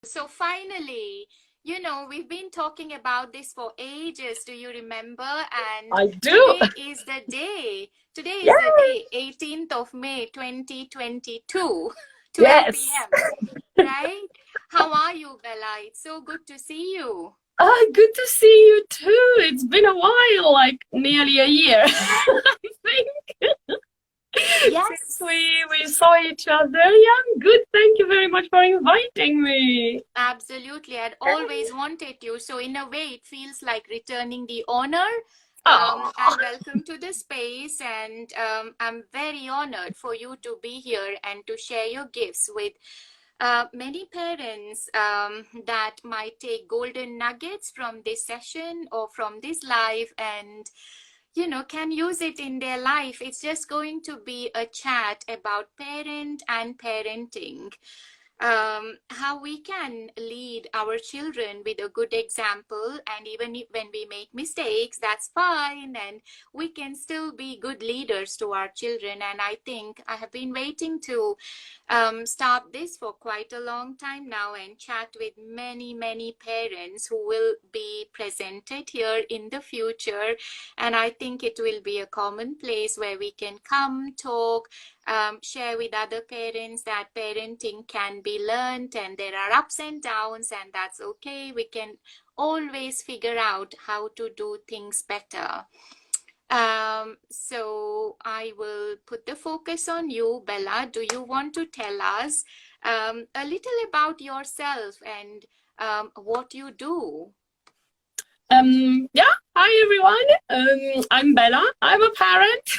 So finally, we've been talking about this for ages. Do you remember? And I do. today is the day. Today Yeah. is the day, 18th of May, 2022, 12 Yes. p.m. Right? How are you, Bella? It's so good to see you. Good to see you too. It's been a while, like nearly a year, I think, since Yes. we saw each other. Yeah, I'm good. Thank you very much for inviting me. Absolutely. I'd always wanted you. So in a way, it feels like returning the honor. Oh, And welcome to the space. And I'm very honored for you to be here and to share your gifts with many parents that might take golden nuggets from this session or from this live and can use it in their life. It's just going to be a chat about parent and parenting, how we can lead our children with a good example, and even if, when we make mistakes, that's fine, and we can still be good leaders to our children. And I think I have been waiting to start this for quite a long time now and chat with many parents who will be presented here in the future. And I think it will be a common place where we can come talk, share with other parents that parenting can be learned and there are ups and downs, and that's okay. We can always figure out how to do things better. So I will put the focus on you, Bella. Do you want to tell us a little about yourself and what you do? yeah. Hi everyone. I'm Bella. I'm a parent.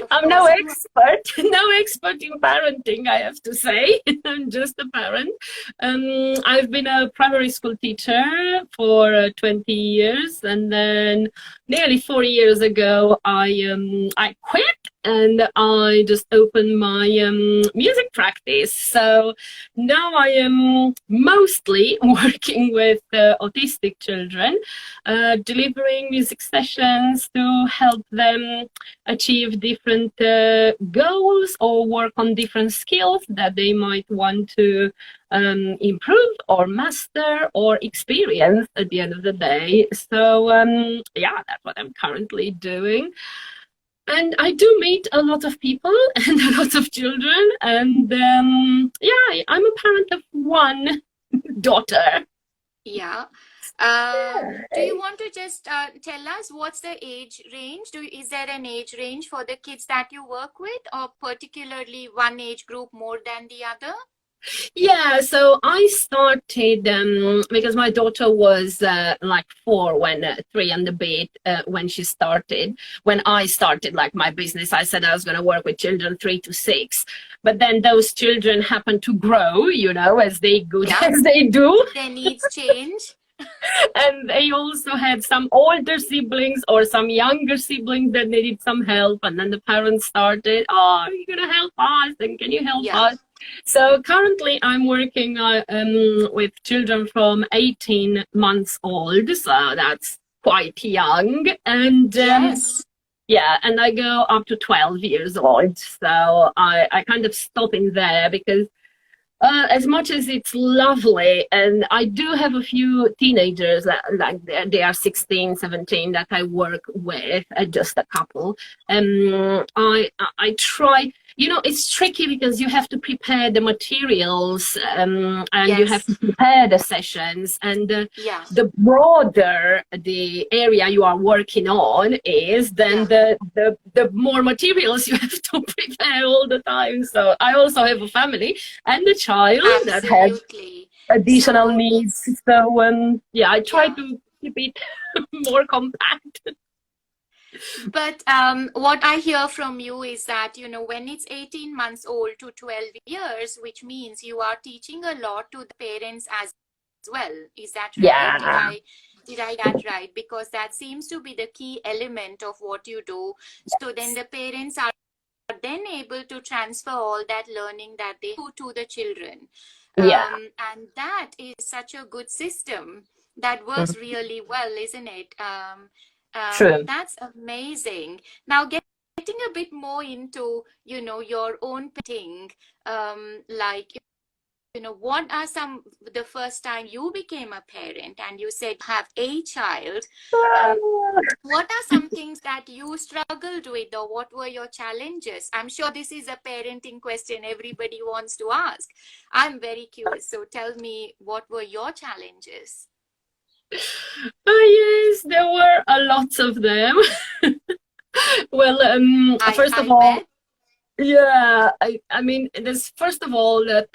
Of I'm no course, you expert, no expert in parenting, I have to say. I'm just a parent. I've been a primary school teacher for 20 years, and then nearly 4 years ago, I quit and I just opened my music practice. So now I am mostly working with autistic children, delivering music sessions to help them achieve different goals or work on different skills that they might want to improve or master or experience at the end of the day. So yeah, that's what I'm currently doing. And I do meet a lot of people and a lot of children. And yeah, I'm a parent of one daughter. Yeah. Do you want to just tell us what's the age range? Is there an age range for the kids that you work with, or particularly one age group more than the other? Yeah, so I started because my daughter was like 4 when 3 and a bit when she started. When I started like my business, I said I was going to work with children 3 to 6, but then those children happen to grow, as they good Yeah, as they do. their needs change. And they also had some older siblings or some younger siblings that needed some help, and then the parents started, oh, are you going to help us, and can you help Yeah. us? So currently I'm working with children from 18 months old, so that's quite young, and Yes. yeah, and I go up to 12 years old. So I kind of stop in there because as much as it's lovely, and I do have a few teenagers that like they are 16, 17 that I work with, just a couple. I try, it's tricky because you have to prepare the materials, and you have Yes. to prepare the sessions, and Yeah. the broader the area you are working on is, then Yeah. the more materials you have to prepare all the time. So I also have a family and a child that has Absolutely. additional So needs. it's, So yeah, I try yeah. to keep it more compact. But what I hear from you is that, when it's 18 months old to 12 years, which means you are teaching a lot to the parents as well. Is that right? Yeah. Did I get right? Because that seems to be the key element of what you do. So then the parents are then able to transfer all that learning that they do to the children. Yeah. And that is such a good system that works Mhm. really well, isn't it? True. That's amazing. Now, getting a bit more into, your own painting, like what are the first time you became a parent and you said have a child, um, what are some things that you struggled with, or what were your challenges? I'm sure this is a parenting question everybody wants to ask. I'm very curious. So tell me, what were your challenges? Oh, yes, there were a lot of them. Well, first of I all, bet. yeah, I mean, there's first of all that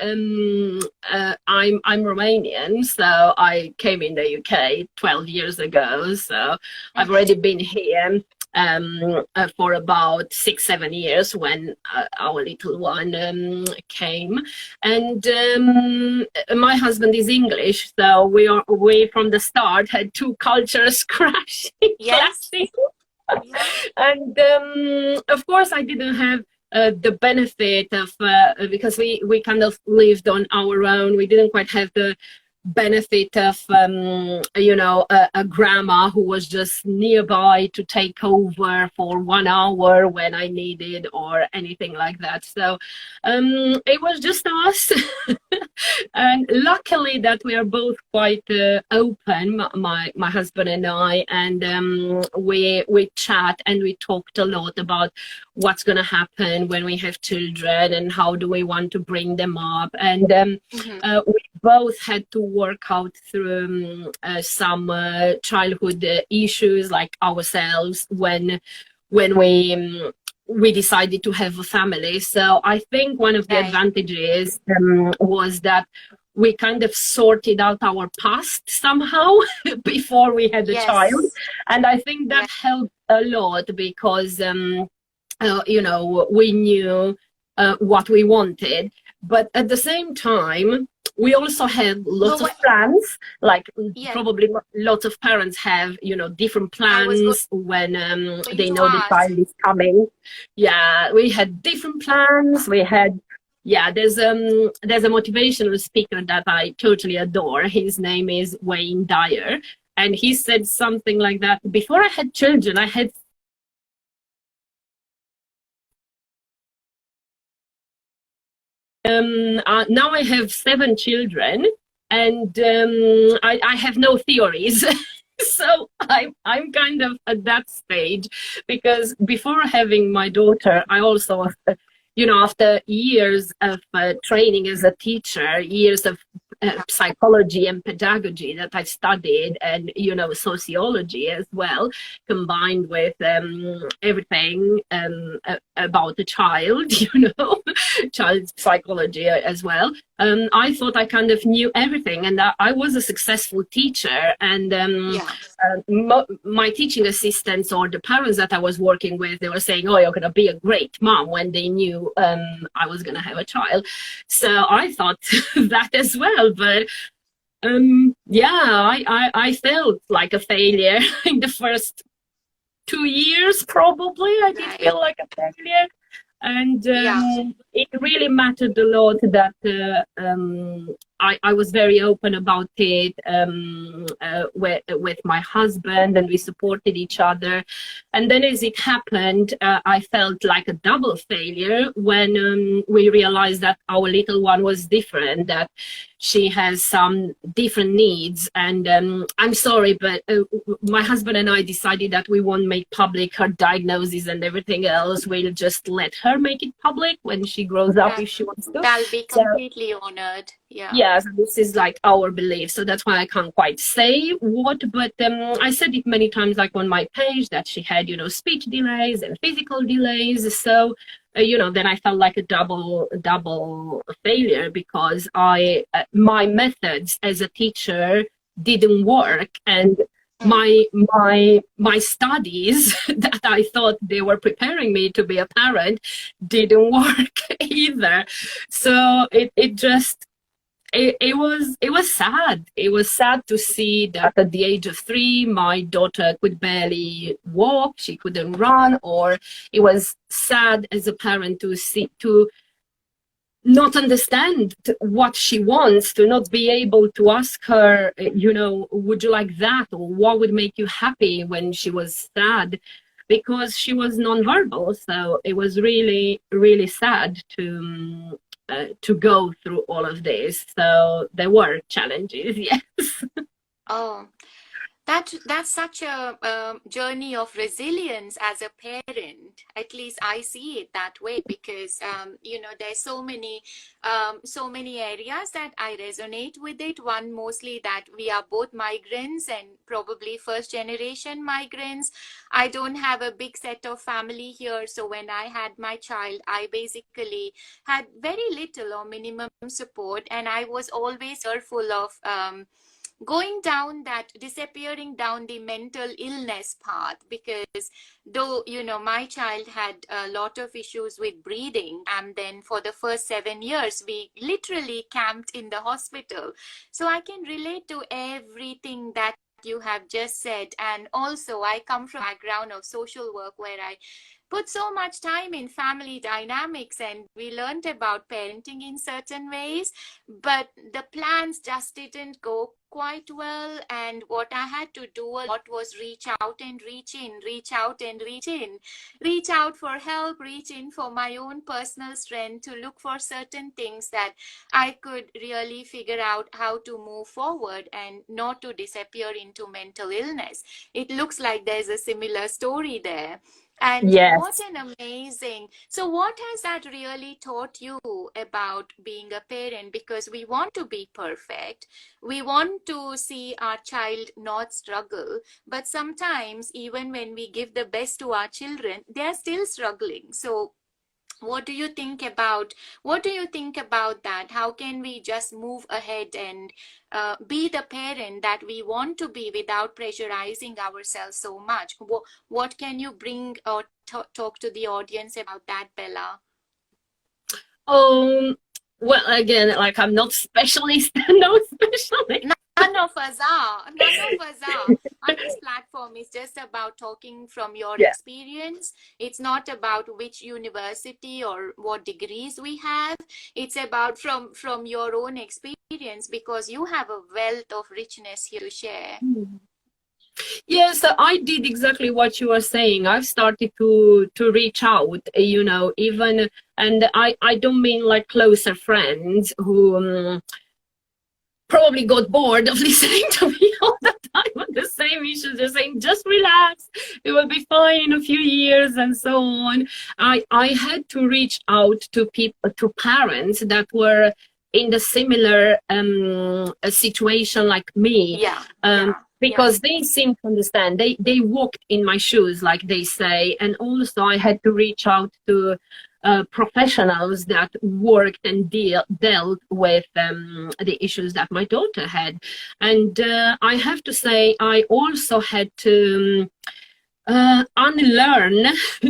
I'm Romanian, so I came in the UK 12 years ago. So I've Mm-hmm. already been here for about 6, 7 years when our little one came, and my husband is English, so we from the start had two cultures crashing, Yes. clashing. Yeah. And of course, I didn't have the benefit of because we kind of lived on our own. We didn't quite have the benefit of a grandma who was just nearby to take over for 1 hour when I needed or anything like that. So it was just us. And luckily that we are both quite open, my husband and I, and we chat and we talked a lot about what's going to happen when we have children and how do we want to bring them up. And Mm-hmm. we both had to work out through some childhood issues like ourselves when we decided to have a family. So I think one of the Right. advantages was that we kind of sorted out our past somehow before we had a child. Yes. And I think that Yeah. helped a lot because, we knew what we wanted. But at the same time, we also had lots So of what? plans, like Yeah. probably lots of parents have, different I was plans when going they to know the ask. child is coming. Yeah, we had different plans. We had, yeah, there's a motivational speaker that I totally adore. His name is Wayne Dyer, and he said something like that. Before I had children, I had now I have 7 children, and I have no theories. So I'm kind of at that stage because before having my daughter, I also, after years of training as a teacher, years of psychology and pedagogy that I studied, and sociology as well, combined with everything about the child, child psychology as well. I thought I kind of knew everything, and I was a successful teacher. And Yeah. my teaching assistants or the parents that I was working with, they were saying, "Oh, you're going to be a great mom," when they knew I was going to have a child. So I thought that as well. But yeah, I felt like a failure in the first 2 years, probably. I did Right. feel like a failure. And Yeah. it really mattered a lot that I was very open about it with my husband, and we supported each other. And then as it happened, I felt like a double failure when we realized that our little one was different, that she has some different needs. And I'm sorry, but my husband and I decided that we won't make public her diagnosis and everything else. We'll just let her make it public when she grows up, That if she wants to. that'll be So completely honored. Yeah. yeah, so this is like our belief. So that's why I can't quite say what, but I said it many times, like on my page, that she had, speech delays and physical delays. So, then I felt like a double failure because my methods as a teacher didn't work, and my studies that I thought they were preparing me to be a parent didn't work either. So it just it was sad. It was sad to see that at the age of 3, my daughter could barely walk, she couldn't run, or it was sad as a parent to not understand what she wants, to not be able to ask her, would you like that, or what would make you happy when she was sad, because she was nonverbal. So it was really, really sad to go through all of this. So there were challenges, yes. Oh, that's such a journey of resilience as a parent. At least I see it that way because there's so many areas that I resonate with it. One mostly that we are both migrants and probably first generation migrants. I don't have a big set of family here, so when I had my child, I basically had very little or minimum support, and I was always fearful of going down that disappearing down the mental illness path, because though my child had a lot of issues with breathing, and then for the first 7 years we literally camped in the hospital, so I can relate to everything that you have just said. And also I come from a background of social work where I put so much time in family dynamics, and we learned about parenting in certain ways, but the plans just didn't go quite well. And what I had to do a lot was reach out and reach in, reach out and reach in, reach out for help, reach in for my own personal strength, to look for certain things that I could really figure out how to move forward and not to disappear into mental illness. It looks like there's a similar story there. And what Yes. an amazing. So, what has that really taught you about being a parent? Because we want to be perfect, we want to see our child not struggle, but sometimes, even when we give the best to our children, they're still struggling. So, what do you think about that? How can we just move ahead and be the parent that we want to be without pressurizing ourselves so much? What can you bring or talk to the audience about that, Bella? Um, well, again, like I'm not specialist, no specialist. None of us are. None of us are. On this platform, it's just about talking from your Yeah. experience. It's not about which university or what degrees we have. It's about from your own experience, because you have a wealth of richness here to share. Yeah, so I did exactly what you were saying. I've started to reach out, even, and I don't mean like closer friends who probably got bored of listening to me all the time on the same issues, just saying, just relax, it will be fine in a few years, and so on. I had to reach out to people, to parents that were in the similar situation like me. Yeah, Because they seem to understand. They walked in my shoes, like they say. And also I had to reach out to professionals that worked and dealt with the issues that my daughter had. And I have to say, I also had to unlearn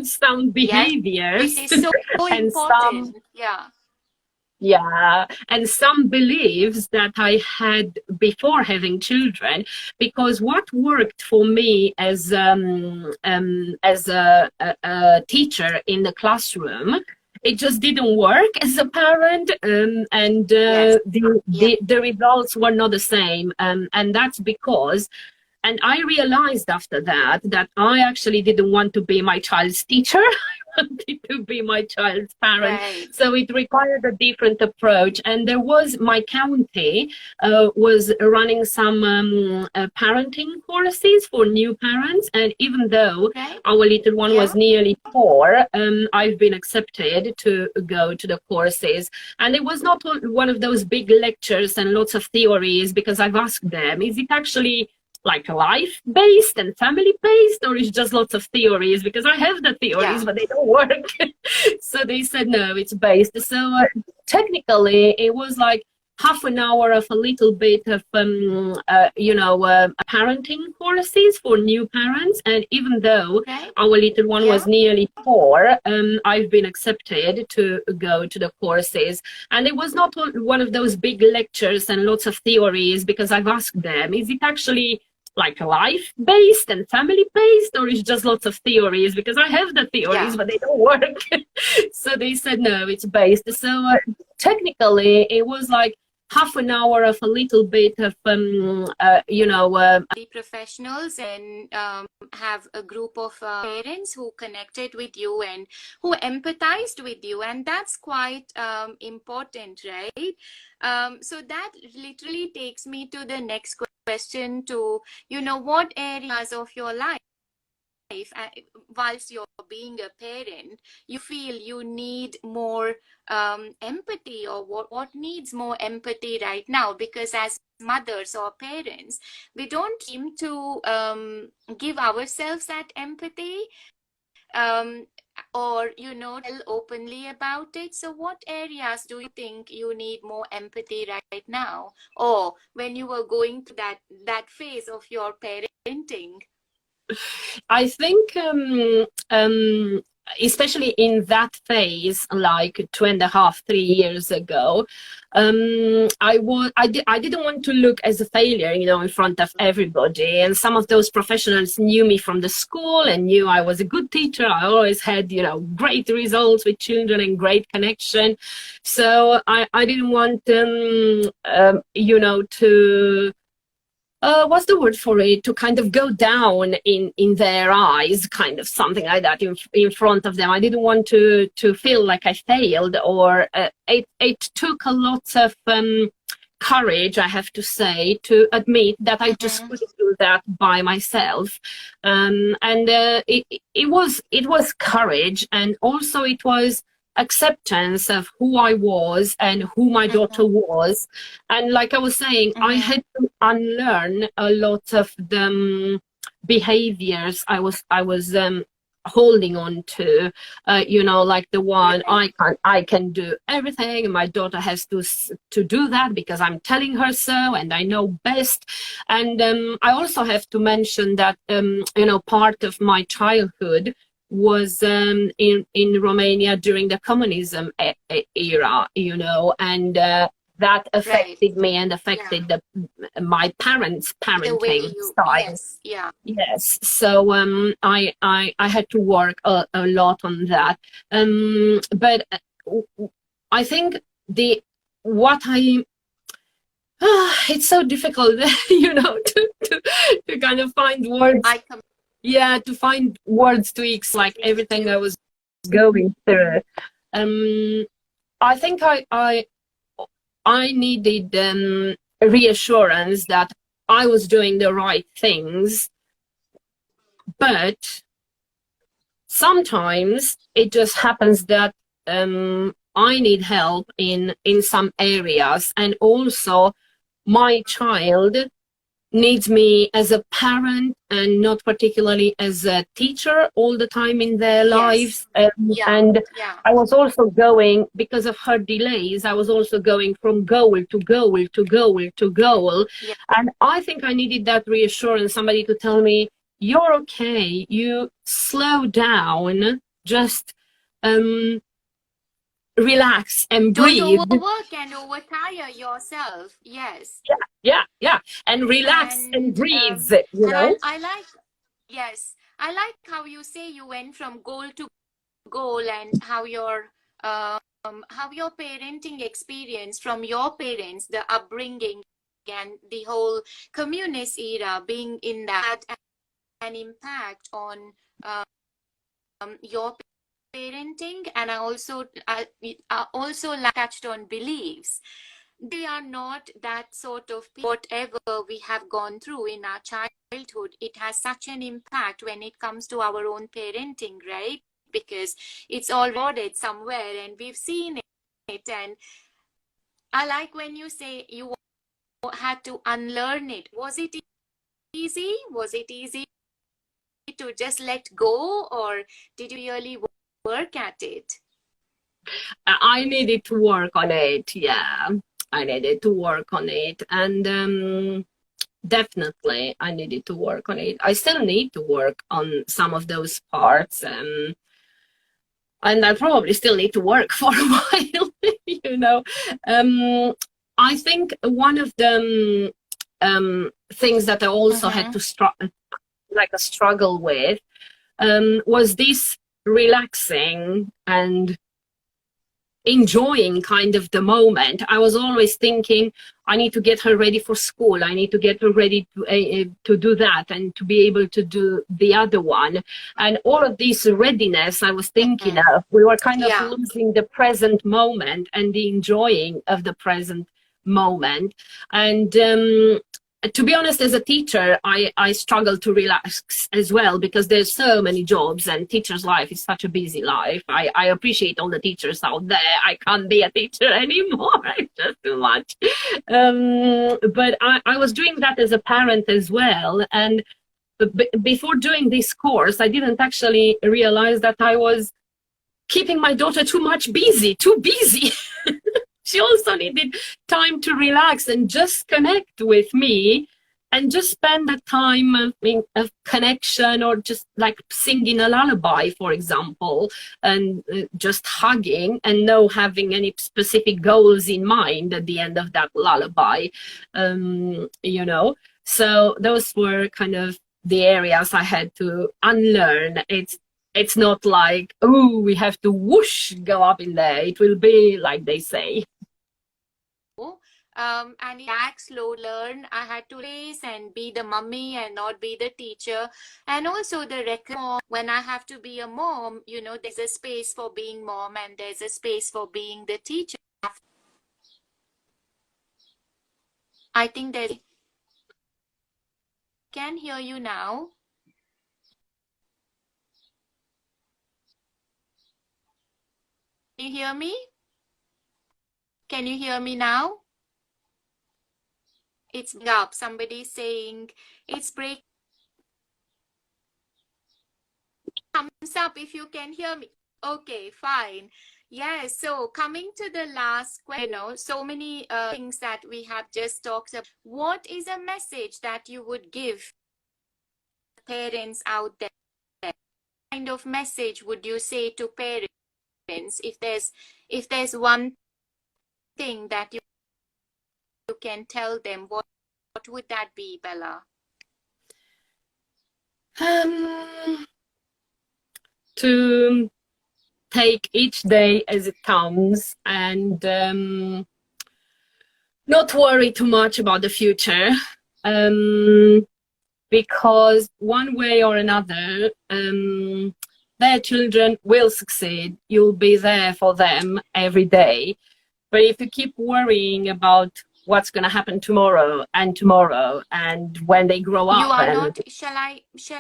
some behaviors, which is so and important. and some beliefs that I had before having children, because what worked for me as a teacher in the classroom, it just didn't work as a parent, and the results were not the same, and that's because. And I realized after that I actually didn't want to be my child's teacher. I wanted to be my child's parent. Right. So it required a different approach. And there was, my county was running some parenting courses for new parents. And even though our little one was nearly 4, I've been accepted to go to the courses. And it was not one of those big lectures and lots of theories, because I've asked them, is it actually like life-based and family-based, or is just lots of theories? Because I have the theories, but they don't work. So they said, no, it's based. So technically, it was like half an hour of a little bit of, parenting courses for new parents. And even though our little one was nearly 4, I've been accepted to go to the courses. And it was not one of those big lectures and lots of theories, because I've asked them, is it actually like life-based and family-based, or is just lots of theories? Because I have the theories, but they don't work. So they said, no, it's based. So technically, it was like half an hour of a little bit of The professionals and have a group of parents who connected with you and who empathized with you, and that's quite important, right? So that literally takes me to the next question, to what areas of your life, whilst you're being a parent, you feel you need more empathy, or what needs more empathy right now? Because as mothers or parents, we don't seem to give ourselves that empathy, um, or tell openly about it. So what areas do you think you need more empathy right now, or when you were going through that phase of your parenting? I think, especially in that phase, like 2.5, 3 years ago, I didn't want to look as a failure, in front of everybody. And some of those professionals knew me from the school and knew I was a good teacher. I always had, great results with children and great connection. So I didn't want, to what's the word for it, to kind of go down in their eyes, kind of something like that, in front of them. I didn't want to feel like I failed, or it took a lot of courage, I have to say, to admit that I just couldn't do that by myself. And it was courage, and also it was acceptance of who I was and who my daughter was. And like I was saying, I had to unlearn a lot of the behaviors I was holding on to, like the one, I can do everything and my daughter has to do that because I'm telling her so and I know best. And I also have to mention that part of my childhood was in Romania during the communism era, and that affected me and affected my parents' parenting style. Yes. So I had to work a lot on that. But I think it's so difficult, to kind of find words. To find words to explain everything I was going through. I think I needed reassurance that I was doing the right things, but sometimes it just happens that I need help in some areas, and also my child needs me as a parent and not particularly as a teacher all the time in their lives. And I was also going, because of her delays, I was also going from goal to goal to goal to goal. And I think I needed that reassurance, somebody to tell me, you're okay, you slow down, just relax and breathe. Don't overwork and overtire yourself. Yes. Yeah. And relax and breathe, And I like, I like how you say you went from goal to goal, and how your parenting experience from your parents, the upbringing and the whole communist era being in that, an impact on your parenting. And I also touched on beliefs. They are not that sort of whatever we have gone through in our childhood. It has such an impact when it comes to our own parenting, right? Because it's all recorded somewhere and we've seen it. And I like when you say you had to unlearn it. Was it easy? Was it easy to just let go, or did you really work at it? I needed to work on it. Yeah, I needed to work on it, and definitely I needed to work on it. I still need to work on some of those parts, and I probably still need to work for a while. I think one of the things that I also had to struggle with was this relaxing and enjoying kind of the moment. I was always thinking, I need to get her ready for school. I need to get her ready to do that and to be able to do the other one. And all of this readiness I was thinking of, we were kind of Yeah. losing the present moment and the enjoying of the present moment. And to be honest, as a teacher, I struggle to relax as well, because there's so many jobs and teacher's life is such a busy life. I appreciate all the teachers out there. I can't be a teacher anymore. It's just too much. But I was doing that as a parent as well. And before doing this course, I didn't actually realize that I was keeping my daughter too busy. She also needed time to relax and just connect with me and just spend the time of connection, or just like singing a lullaby, for example, and just hugging and no having any specific goals in mind at the end of that lullaby, you know. So those were kind of the areas I had to unlearn. It's not like, oh, we have to whoosh, go up in there. It will be like they say. And back slow learn. I had to race and be the mummy and not be the teacher. And also the record, when I have to be a mom, you know, there's a space for being mom and there's a space for being the teacher. I think they can hear you now. Can you hear me? Can you hear me now? It's up. Somebody saying it's break. Thumbs up if you can hear me. Okay, fine. Yeah, so coming to the last question, you know, so many things that we have just talked about. What is a message that you would give parents out there? What kind of message would you say to parents if there's one thing that you can tell them, what would that be, Bella? To take each day as it comes, and not worry too much about the future, because one way or another, their children will succeed. You'll be there for them every day. But if you keep worrying about what's going to happen tomorrow and when they grow up, You are not. Shall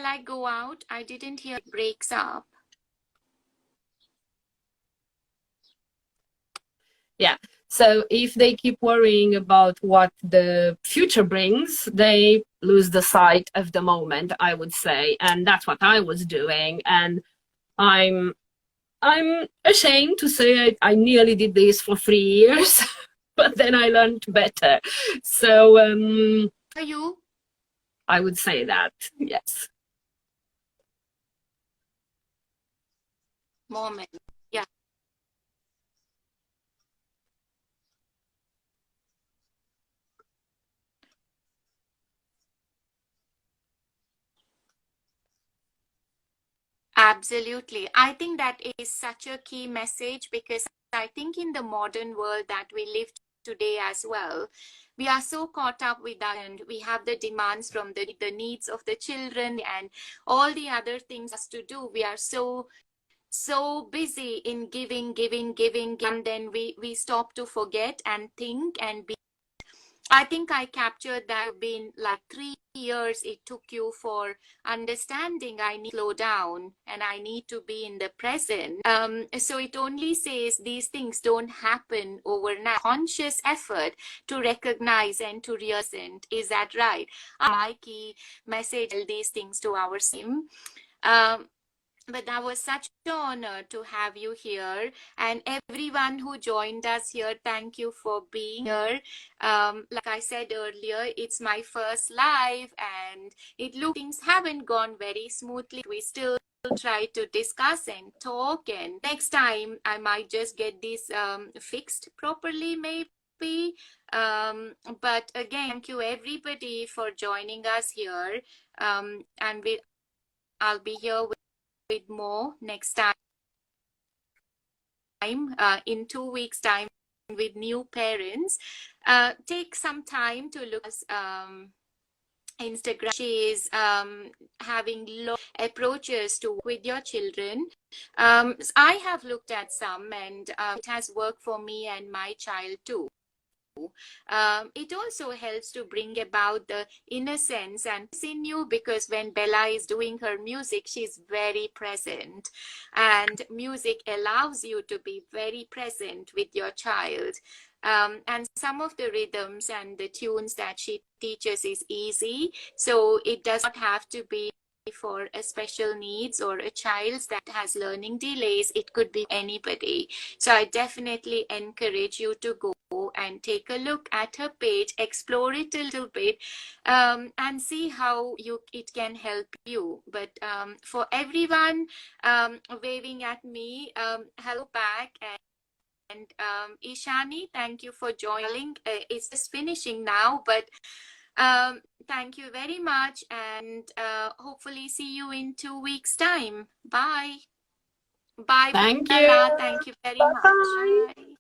I go out? I didn't hear. It breaks up. Yeah. So if they keep worrying about what the future brings, they lose the sight of the moment, I would say. And that's what I was doing. And I'm ashamed to say I nearly did this for 3 years, but then I learned better. So Are you? I would say that, yes. Moment. Yeah. Absolutely. I think that is such a key message, because I think in the modern world that we live today as well, we are so caught up with that, and we have the demands from the needs of the children and all the other things us to do. We are so busy in giving, and then we stop to forget and think and be. I think I captured that. Been like 3 years it took you for understanding I need to slow down and I need to be in the present. So it only says these things don't happen overnight. Conscious effort to recognize and to reassent. Is that right? My key message, these things to our sim. But that was such an honor to have you here, and everyone who joined us here, thank you for being here. Like I said earlier, it's my first live, and it looks things haven't gone very smoothly. We still try to discuss and talk, and next time I might just get this fixed properly, maybe. But again, thank you everybody for joining us here. And I'll be here with more next time. in 2 weeks' time with new parents. Take some time to look at Instagram. She is having lot approaches to work with your children. I have looked at some, and it has worked for me and my child too. It also helps to bring about the innocence and in you, because when Bella is doing her music, she's very present, and music allows you to be very present with your child. And some of the rhythms and the tunes that she teaches is easy, so it does not have to be for a special needs or a child that has learning delays. It could be anybody. So I definitely encourage you to go and take a look at her page, explore it a little bit, and see how it can help you. But for everyone waving at me, hello back. And Ishani, thank you for joining. It's just finishing now, but thank you very much, and hopefully see you in 2 weeks' time. Bye. Bye, Thank you. Bella. Thank you very much. Bye. Bye.